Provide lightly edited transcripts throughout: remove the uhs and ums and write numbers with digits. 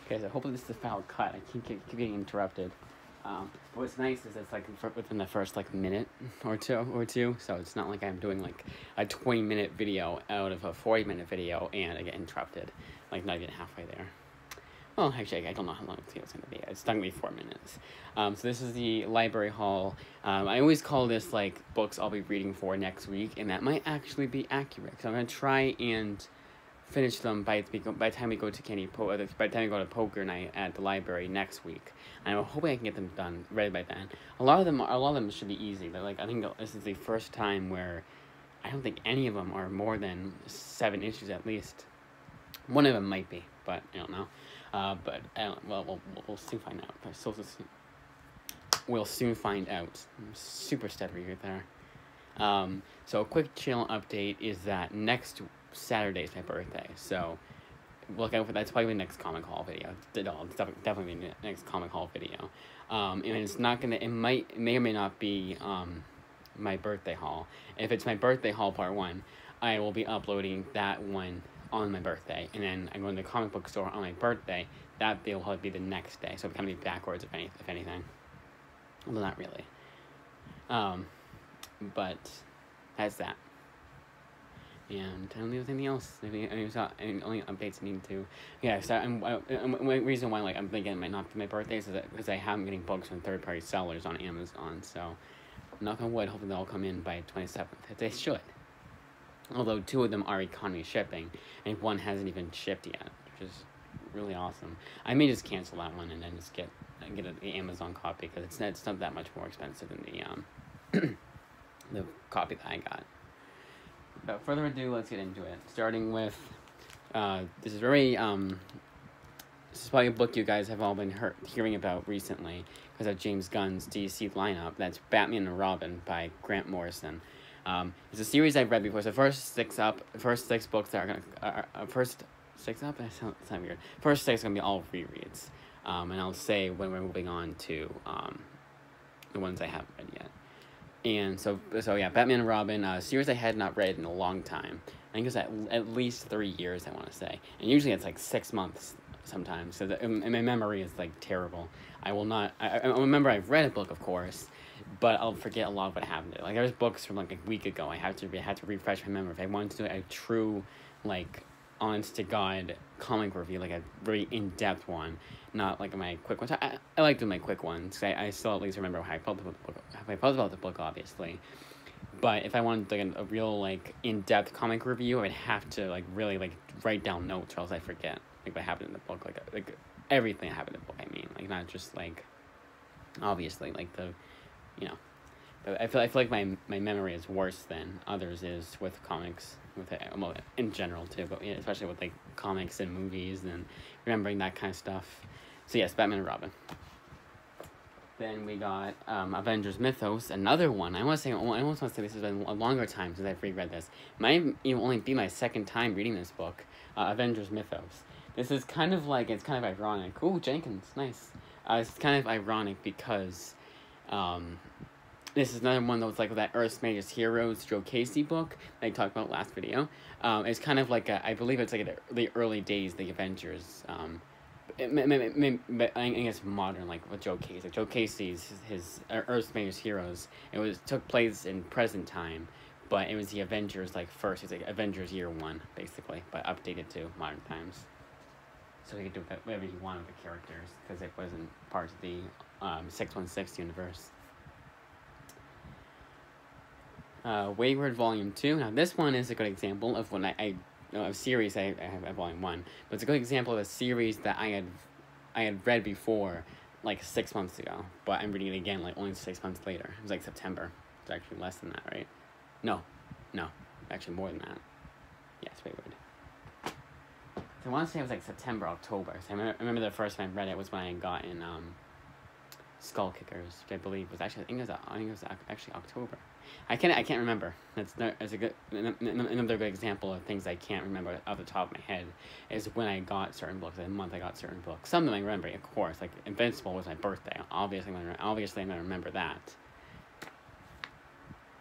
Okay, so hopefully this is a foul cut. I keep getting interrupted. What's nice is it's like within the first like minute or two, so it's not like I'm doing like a 20-minute video out of a 40-minute video and I get interrupted, like not even halfway there. Well, actually, I don't know how long it's going to be. It's going to be 4 minutes. So this is the library haul. I always call this like books I'll be reading for next week, and that might actually be accurate. So I'm going to try and finish them by the time we go to by the time we go to poker night at the library next week. And I'm hoping I can get them ready by then. A lot of them should be easy. But like I think this is the first time where I don't think any of them are more than 7 issues at least. One of them might be, but I don't know. But we'll soon find out. We'll soon find out. I'm super stuttery right there. So a quick channel update is that next Saturday is my birthday, so look out for that's probably the next comic haul video. It's definitely the next comic haul video. And it's not gonna. It may or may not be my birthday haul. If it's my birthday haul part 1, I will be uploading that one on my birthday, and then I'm going to the comic book store on my birthday. That will probably be the next day, so it's gonna be backwards if anything. Well, not really. But that's that. And I don't think there's anything else. Any only updates I need to. Yeah, so one reason why like I'm thinking it might not be my birthday is because I am getting books from third-party sellers on Amazon. So, knock on wood, hoping they'll all come in by 27th. They should. Although 2 of them are economy shipping, and 1 hasn't even shipped yet, which is really awesome. I may just cancel that one and then just get the Amazon copy because it's not that much more expensive than the the copy that I got. Without further ado, let's get into it. Starting with this is very this is probably a book you guys have all been hearing about recently because of James Gunn's DC lineup. That's Batman and Robin by Grant Morrison. It's a series I've read before. So first 6 books that are first 6 up. That sounds weird. First 6 are gonna be all rereads, and I'll say when we're moving on to the ones I haven't read yet. And so yeah, Batman and Robin, series I had not read in a long time. I think it was at least 3 years, I want to say, and usually it's like 6 months sometimes. So and my memory is like terrible. I will not. I remember I've read a book, of course, but I'll forget a lot of what happened. Like there's books from like a week ago. I had to refresh my memory if I wanted to do a true, like, honest to God comic review, like a very in-depth one, not like my quick ones. I like doing my quick ones. I still at least remember how I felt about the book, obviously. But if I wanted like a real like in-depth comic review, I'd have to like really like write down notes, or else I forget like what happened in the book, like everything that happened in the book. I mean, like not just like obviously like the, you know. But I feel like my memory is worse than others is with comics, well, in general too, but yeah, especially with like comics and movies and remembering that kind of stuff. So yes, Batman and Robin. Then we got Avengers Mythos, another one. I almost want to say this has been a longer time since I've reread this. Might even only be my 2nd time reading this book, Avengers Mythos. This is kind of like, it's kind of ironic. Ooh, Jenkins, nice. It's kind of ironic because this is another one that was like that Earth's Mightiest Heroes Joe Casey book that I talked about last video. It's kind of like I believe it's like the early days of the Avengers. I guess modern, like with Joe Casey. Joe Casey's his Earth's Mightiest Heroes. It took place in present time, but it was the Avengers like first. It's like Avengers Year 1 basically, but updated to modern times. So he could do whatever he wanted with the characters because it wasn't part of the 616 universe. Wayward Volume 2. Now this one is a good example of when a series I have at Volume 1, but it's a good example of a series that I had read before, like 6 months ago, but I'm reading it again like only 6 months later. It was like September. It's actually less than that, right? No, actually more than that. Yes, Wayward. So I want to say it was like September, October. So I remember the first time I read it was when I got in Skull Kickers, which I believe was actually, I think it was actually October. I can't remember. That's a good another good example of things I can't remember off the top of my head is when I got certain books. The month I got certain books. Some of them I remember, of course. Like Invincible was my birthday. Obviously, I'm gonna remember that.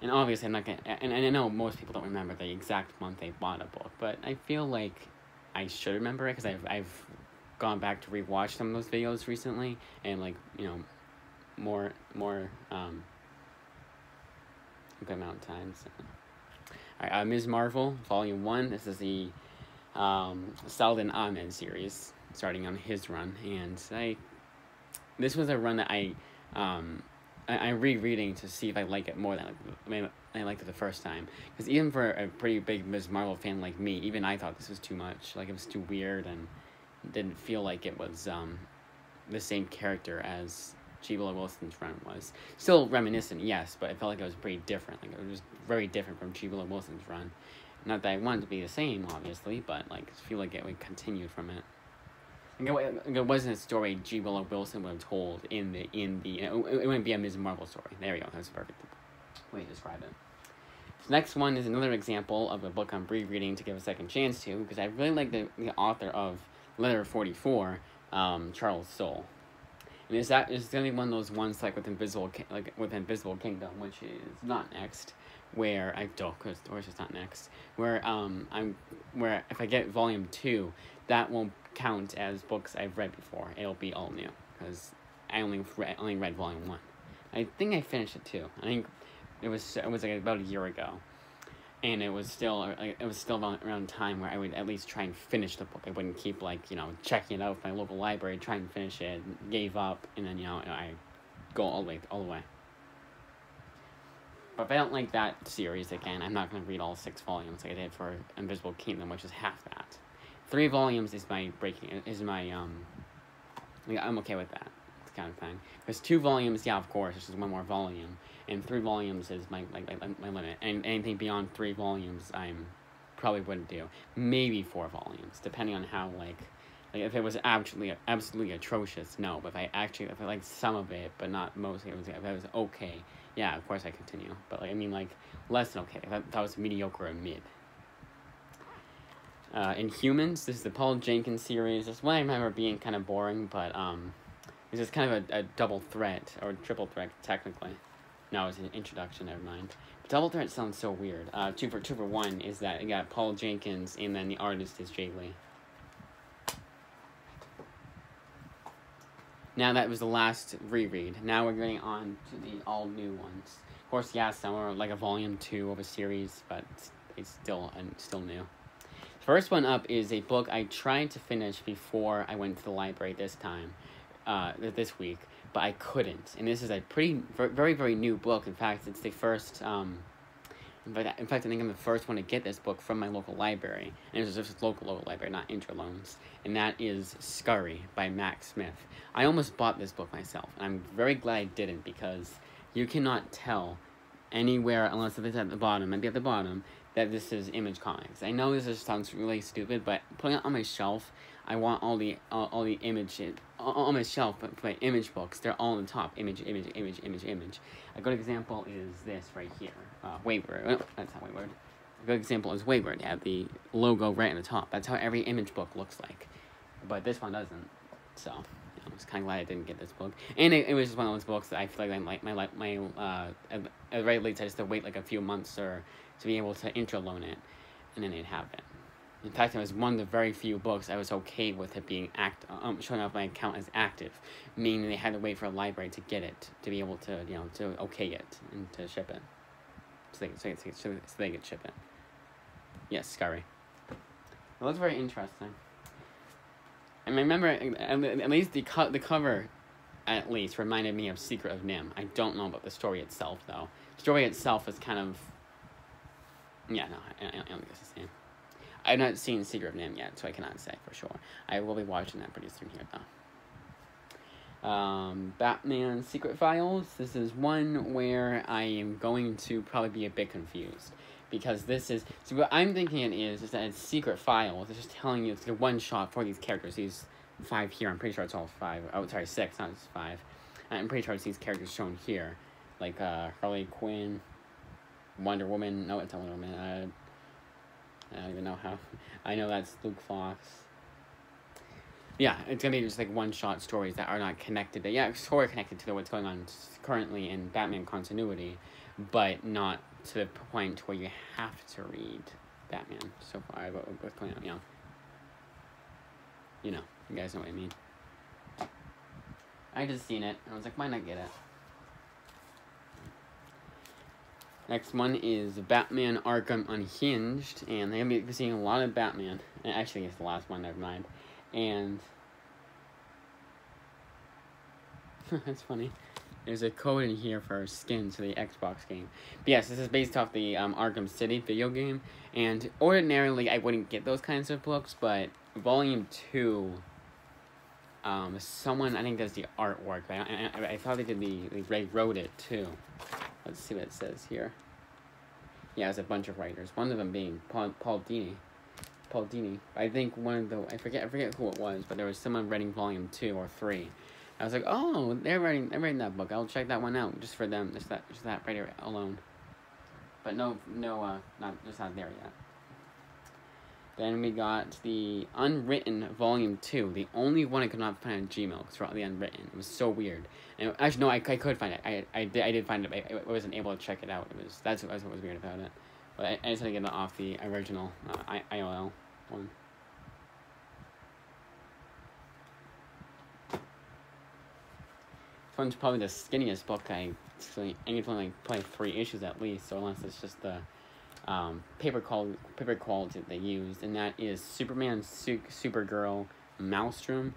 And obviously, I'm not gonna. And I know most people don't remember the exact month they bought a book, but I feel like I should remember it because I've gone back to rewatch some of those videos recently, and like, you know, more good amount of times. Alright, Ms. Marvel, Volume 1. This is the Saladin Ahmed series, starting on his run, and this was a run that I'm rereading to see if I like it more than I liked it the first time. Because even for a pretty big Ms. Marvel fan like me, even I thought this was too much. Like, it was too weird and didn't feel like it was the same character as G. Willow Wilson's run was. Still reminiscent, yes, but I felt like it was pretty different. Like, it was very different from G. Willow Wilson's run. Not that I wanted it to be the same, obviously, but like, I feel like it would continue from it. It wasn't a story G. Willow Wilson would have told in the it wouldn't be a Ms. Marvel story. There we go. That's a perfect way to describe it. The next one is another example of a book I'm rereading to give a second chance to, because I really like the author of Letter 44, Charles Soule. And it's going to be one of those ones like with Invisible Kingdom, which is not next. Where because it's not next. Where if I get volume 2, that won't count as books I've read before. It'll be all new because I only read volume 1. I think I finished it too. I think it was like about a year ago, and it was still around time where I would at least try and finish the book. I wouldn't keep checking it out at my local library, trying to finish it, gave up, and then I go all the way. But if I don't like that series again, I'm not going to read all 6 volumes like I did for Invisible Kingdom, which is half that. 3 volumes is I'm okay with that kind of thing. Because 2 volumes, yeah, of course, it's just one more volume. And 3 volumes is my limit. And anything beyond 3 volumes, probably wouldn't do. Maybe 4 volumes, depending on how, if it was absolutely atrocious, no. But if I liked some of it, but not most, if it was okay, yeah, of course I continue. But, less than okay. If that was mediocre or mid. Inhumans, this is the Paul Jenkins series. This one I remember being kind of boring, but, it's just kind of a double threat, or triple threat, technically. No, it's an introduction, never mind. But double threat sounds so weird. 2 for 1 is that you got Paul Jenkins, and then the artist is Jay Lee. Now that was the last reread. Now we're getting on to the all-new ones. Of course, yeah, some are like a volume 2 of a series, but it's still new. First one up is a book I tried to finish before I went to the library this week, but I couldn't. And this is a very, very new book. In fact, it's the first, in fact, I think I'm the first one to get this book from my local library. And it's just a local library, not Interloans. And that is Scurry by Mac Smith. I almost bought this book myself, and I'm very glad I didn't, because you cannot tell anywhere, unless it's at the bottom, maybe at the bottom, that this is Image Comics. I know this sounds really stupid, but putting it on my shelf, I want all the image on my shelf, but for my image books, they're all on the top. Image. A good example is this right here. Wayward. Oh, that's not Wayward. A good example is Wayward. You have the logo right on the top. That's how every image book looks like. But this one doesn't. So, I was kind of glad I didn't get this book. And it was just one of those books that I feel like at the very least, I just had to wait like a few months to be able to interloan it, and then it'd have it. In fact, it was one of the very few books I was okay with it being showing up my account as active, meaning they had to wait for a library to get it, to be able to, to okay it and to ship it, so they could ship it. Yes, Scurry. It looks very interesting. And I remember, at least the cover, at least, reminded me of Secret of Nim. I don't know about the story itself, though. The story itself is kind of, yeah, no, I don't think it's the same. I've not seen Secret of Nim yet, so I cannot say for sure. I will be watching that pretty soon here, though. Batman Secret Files. This is one where I am going to probably be a bit confused. Because this is... So what I'm thinking it is that it's Secret Files. It's just telling you it's a one-shot for these characters. These 5 here. I'm pretty sure it's all 5. Oh, sorry, 6, not just 5. I'm pretty sure it's these characters shown here. Like, Harley Quinn, Wonder Woman. No, it's not Wonder Woman. I don't even know how. I know that's Luke Fox. Yeah, it's gonna be just like one-shot stories that are not connected. Yeah, sort of connected to what's going on currently in Batman continuity, but not to the point where you have to read Batman so far. What's going on, you know. You guys know what I mean. I just seen it. I was like, why not get it? Next one is Batman Arkham Unhinged, and I'm going to be seeing a lot of Batman. And actually, it's the last one, never mind. And that's funny. There's a code in here for skins for the Xbox game. But yes, this is based off the Arkham City video game. And ordinarily, I wouldn't get those kinds of books, but Volume 2, someone, I think, does the artwork. I thought they wrote it, too. Let's see what it says here. Yeah, it's a bunch of writers. One of them being Paul Dini. I think one of the, I forget who it was, but there was someone writing Volume 2 or 3. I was like, oh, they're writing that book. I'll check that one out just for them, just that writer alone. But not there yet. Then we got the Unwritten Volume 2, the only one I could not find on Gmail because for the Unwritten. It was so weird. And actually, no, I could find it. I did find it, but I wasn't able to check it out. That's what was weird about it. But I just had to get it off the original IOL one. This one's probably the skinniest book I need to like play 3 issues at least, so unless it's just the paper quality that they used, and that is Superman, Supergirl, Maelstrom.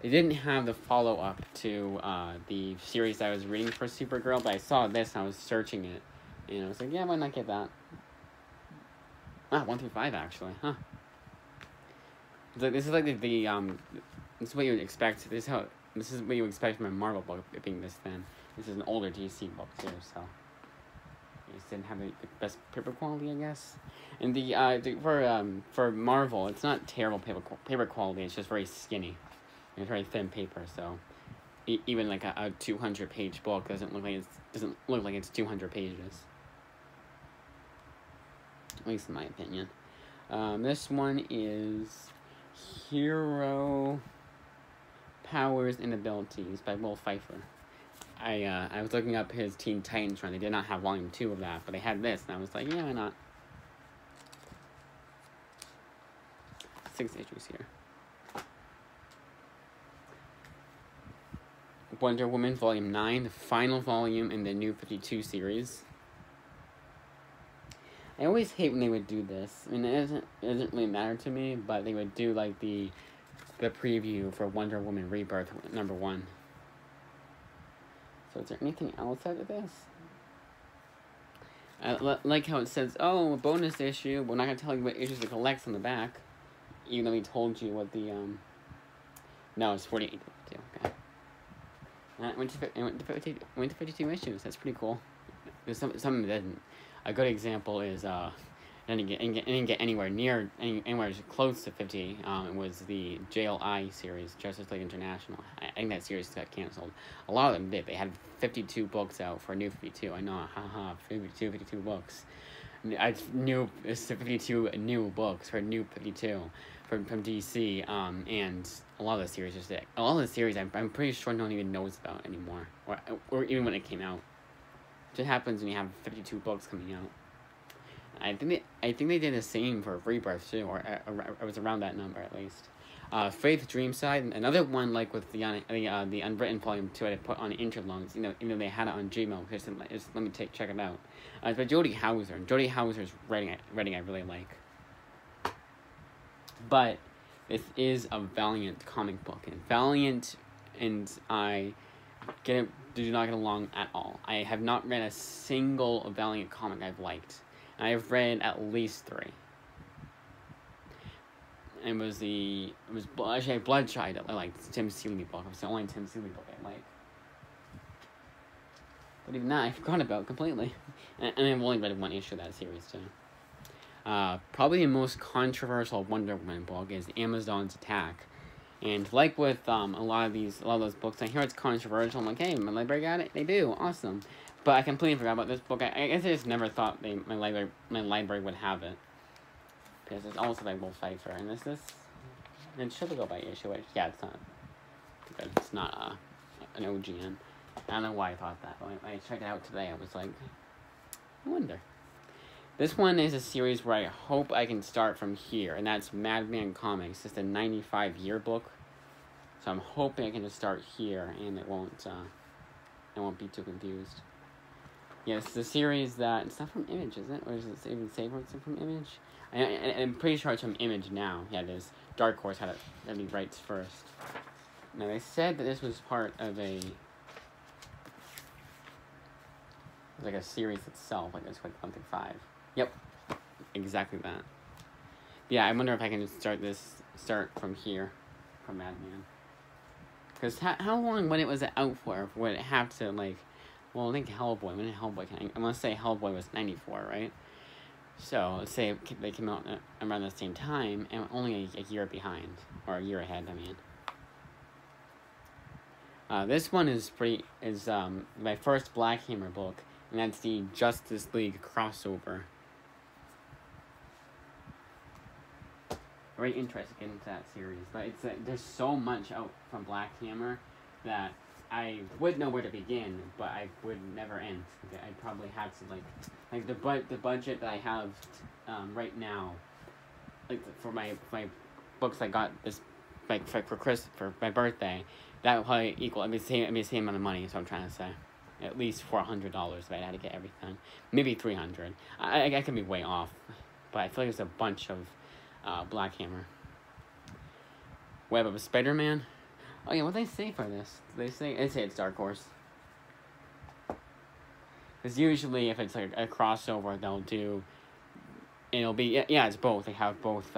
They didn't have the follow-up to the series I was reading for Supergirl, but I saw this and I was searching it, and I was like, yeah, why not get that? 1 through 5 actually, huh? This is like the this is what you would expect. This is what you would expect from a Marvel book being this thin. This is an older DC book too, so it just didn't have the best paper quality, I guess. And for Marvel, it's not terrible paper quality. It's just very skinny. It's very thin paper, so even like a 200-page book doesn't look like it's 200 pages. At least in my opinion. This one is Hero Powers and Abilities by Will Pfeiffer. I was looking up his Teen Titans run. They did not have Volume 2 of that, but they had this, and I was like, yeah, why not? 6 issues here. Wonder Woman Volume 9, the final volume in the New 52 series. I always hate when they would do this. I mean, it doesn't really matter to me, but they would do like the preview for Wonder Woman Rebirth #1. So is there anything else out of this? I like how it says, oh, a bonus issue. We're not going to tell you what issues it collects on the back. Even though we told you what the, no, it's 48. Okay. It went to 52 issues. That's pretty cool. There's something that didn't. A good example is, I didn't get anywhere near, anywhere close to 50. It was the JLI series, Justice League International. I think that series got canceled. A lot of them did. They had 52 books out for New 52. I know, 52 books. It's 52 new books for New 52 from DC. And a lot of the series just did. A lot of the series I'm pretty sure no one even knows about anymore, or even when it came out. It just happens when you have 52 books coming out. I think they did the same for Rebirth too, or it was around that number at least. Faith Dreamside, another one like with the Unwritten Volume 2 I put on Interloans, even though they had it on Gmail. Just let me check it out. It's by Jody Houser. And Jody Houser's writing I really like. But this is a Valiant comic book, and Valiant and I do not get along at all. I have not read a single Valiant comic I've liked. I've read at least 3. It was actually Bloodshot. I liked Tim Seeley book. It was the only Tim Seeley book I liked. But even that I forgot about completely. And I've only read 1 issue of that series too. Probably the most controversial Wonder Woman book is Amazon's Attack. And like with a lot of those books, I hear it's controversial. I'm like, hey, my library got it. They do, awesome. But I completely forgot about this book. I guess I just never thought my library would have it. Because it's also by Will Pfeiffer, and this it should go by issue. Yeah, it's not. Because it's not an OGN. I don't know why I thought that. But when I checked it out today, I was like, I wonder. This one is a series where I hope I can start from here, and that's Madman Comics. It's a 95 yearbook. So I'm hoping I can just start here and it won't be too confused. Yes, the series that it's not from Image, is it? Or is it even say it's from Image? I'm pretty sure it's from Image now. Yeah, it is. Dark Horse had the rights first. Now they said that this was part of a series itself, like it's like 1 through 5. Yep, exactly that. Yeah, I wonder if I can just start from here, from Madman. Because how long when it was out for? Would it have to like? Well, I think Hellboy. When did Hellboy came? I want to say Hellboy was 94, right? So let's say they came out around the same time, and only a year behind, or a year ahead. I mean. This one is my first Black Hammer book, and that's the Justice League crossover. Very interested in that series, but it's there's so much out from Black Hammer that I would know where to begin, but I would never end. I'd probably have to like the budget that I have right now, like for my books I got this like for my birthday. That would probably equal. The same amount of money. So I'm trying to say, at least $400 if I had to get everything. Maybe $300. I could be way off, but I feel like there's a bunch of Black Hammer. Web of Spider-Man. Oh yeah, what they say for this? They say it's Dark Horse. Because usually if it's like a crossover, they'll do. It'll be it's both. They have both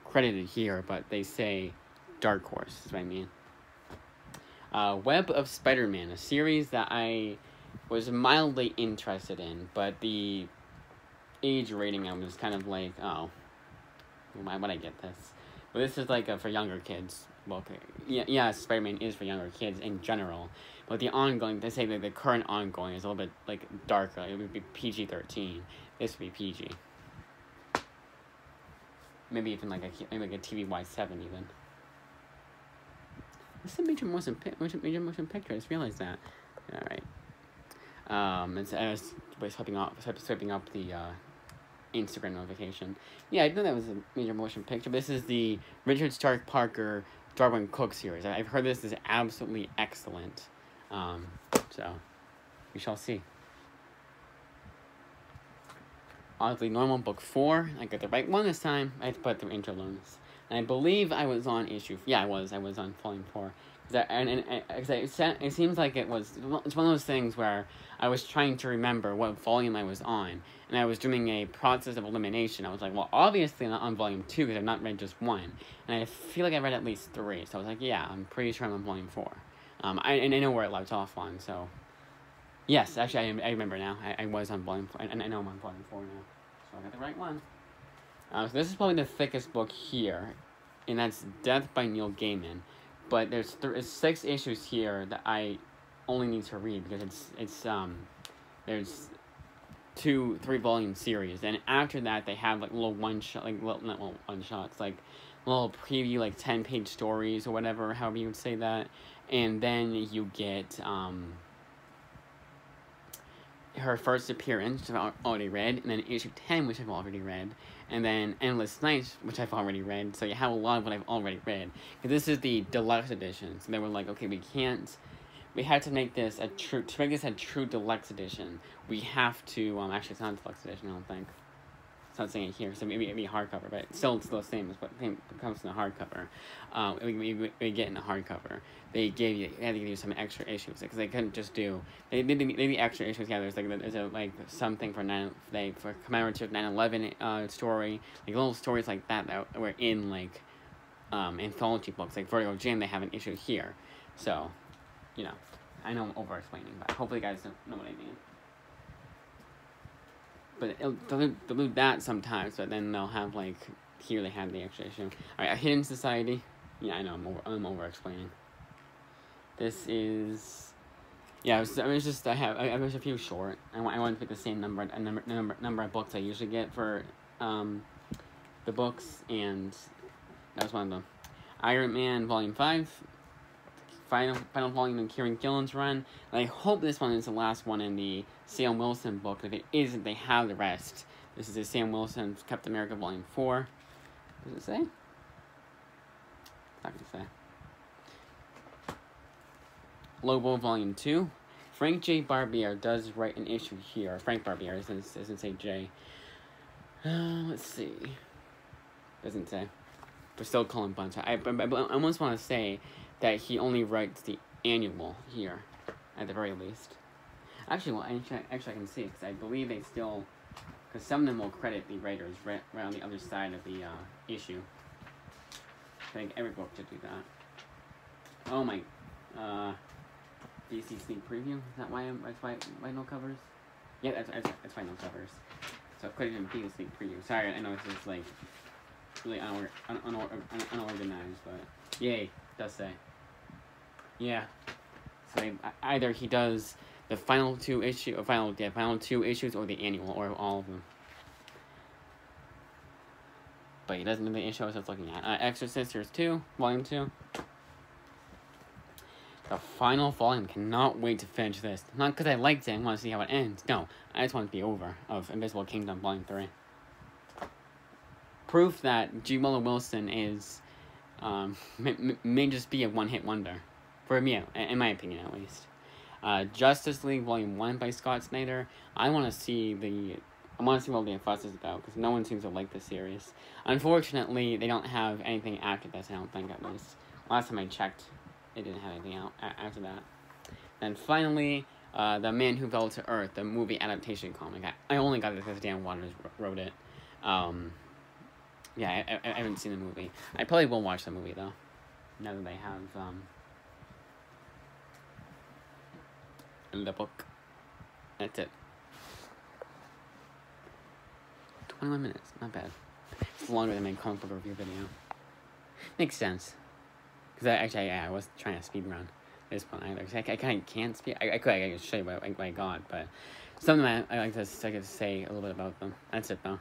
credited here, but they say Dark Horse. Is what I mean. Web of Spider-Man, a series that I was mildly interested in, but the age rating I was kind of like, oh, why would I get this? But this is like a for younger kids book. Yeah, Spider-Man is for younger kids in general, but the ongoing, they say that the current ongoing is a little bit like darker. It would be PG-13. This would be PG. Maybe even like a TVY7 even. It's a major motion picture. I just realized that. All right. I was swiping up the Instagram notification. Yeah, I know that was a major motion picture. This is the Richard Stark Parker Darwin Cook series. I've heard this is absolutely excellent. So we shall see. Oddly Normal book 4. I got the right one this time. I had to put through interludes. And I believe I was on issue. Yeah, I was on volume 4. It seems like it's one of those things where I was trying to remember what volume I was on, and I was doing a process of elimination. I was like, well, obviously I'm not on volume 2 because I've not read just 1, and I feel like I read at least 3. So I was like, yeah, I'm pretty sure I'm on volume 4. I know where it left off on. So yes, actually, I remember now. I was on volume 4, and I know I'm on volume 4 now. So I got the right one. So this is probably the thickest book here, and that's Death by Neil Gaiman. But there's 6 issues here that I only need to read because there's 2-3 volume series, and after that they have like little not one shots, like little preview, like 10-page stories or whatever, however you would say that, and then you get her first appearance, which I've already read, and then issue 10, which I've already read, and then Endless Nights, which I've already read, so you have a lot of what I've already read. Because this is the deluxe edition, so they were like, okay, we had to make this a true deluxe edition. We have to, actually it's not a deluxe edition, I don't think. It's not saying it here, so maybe it'd be a hardcover, but it's still the same as what comes in the hardcover. We get in the hardcover. They had to give you some extra issues because they couldn't just do. They did the extra issues. Yeah, there's something for commemorative 9/11 story, like little stories like that were in anthology books like Vertigo Jim. They have an issue here, so I know I'm over explaining, but hopefully you guys know what I mean. But it'll dilute that sometimes, but then they'll have here they have the extra issue. Alright, A Hidden Society. Yeah, I know I'm over explaining. This is I was a few short. I wanted to pick the same number of books I usually get for the books, and that was one of them. Iron Man Volume 5. Final volume in Kieran Gillen's run. And I hope this one is the last one in the Sam Wilson book. If it isn't, they have the rest. This is the Sam Wilson Captain America Volume 4. Does it say? It's not going to say. Lobo Volume 2. Frank J. Barbier does write an issue here. Frank Barbier, doesn't say J. Let's see. Doesn't say. But still Cullen Bunch. I almost want to say that he only writes the annual here, at the very least. Actually, well, I can see, because I believe they still... Because some of them will credit the writers right on the other side of the issue. I think every book should do that. Oh my... DC sneak preview? Is that why no covers? Yeah, that's why no covers. So it couldn't even be a sneak preview. Sorry, I know it's just like really unorganized, but yay, it does say. Yeah. So either he does the final two issues, or the annual, or all of them. But he doesn't do the issue I was just looking at. Exorcist Series 2, Volume 2. The final volume. Cannot wait to finish this. Not because I liked it and want to see how it ends. No, I just want it to be over. Of Invisible Kingdom Volume 3. Proof that G. Willow Wilson is... may just be a one-hit wonder. For me, in my opinion at least. Justice League Volume 1 by Scott Snyder. I want to see what the fuss is about, because no one seems to like the series. Unfortunately, they don't have anything after this, I don't think, at least. Last time I checked, it didn't have anything out after that. And finally, The Man Who Fell to Earth, the movie adaptation comic. I only got it because Dan Waters wrote it. Yeah, I haven't seen the movie. I probably will watch the movie, though, now that they have the book. That's it. 21 minutes, not bad. It's longer than my comic book review video. Makes sense. Because I was trying to speed run this one either. Cause I kind of can't speed. I could show you what I got, but some of them I like to say a little bit about them. That's it though.